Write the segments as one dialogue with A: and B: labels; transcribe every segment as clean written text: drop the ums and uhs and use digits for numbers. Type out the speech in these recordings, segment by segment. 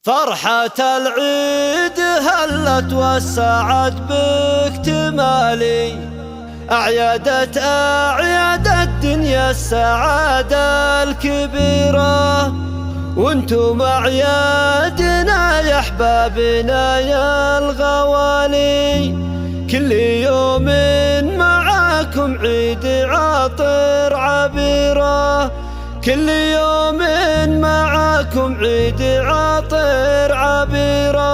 A: فرحة العيد هلت والسعد باكتمالي، أعيادت أعياد الدنيا السعادة الكبيرة، وانتم أعيادنا يا أحبابنا يا الغوالي. كل يوم معاكم عيد عاطر عبيرة، كل يوم معاكم عيد عاطر عبيرة.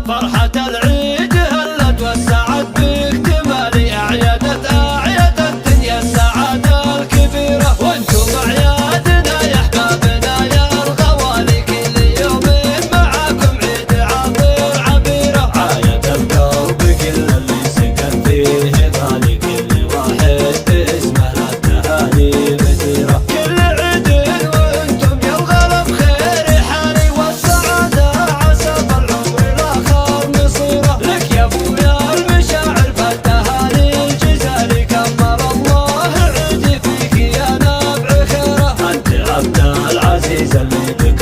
A: فرحة العيد هلت والسعد باكتمالي، أعيادت أعياد الدنيا السعادة الكبيرة، وانتم أعيادنا يا أحبابنا يا الغوالي. كل يوم معاكم عيد عاطر عبيرة، عايد القلب كل اللي سكن فيه غالي، كل واحد باسمه للتهاني مثيرة. كل عيد وانتم يا الغلا بخير حالي والسعادة، عسى بالعمر الآخر مصيرة. لك يا ابويا المشاعر فالتهاني الجزالي، كمر الله عيدي فيك يا نابع خيره. انت عبد العزيز اللي بك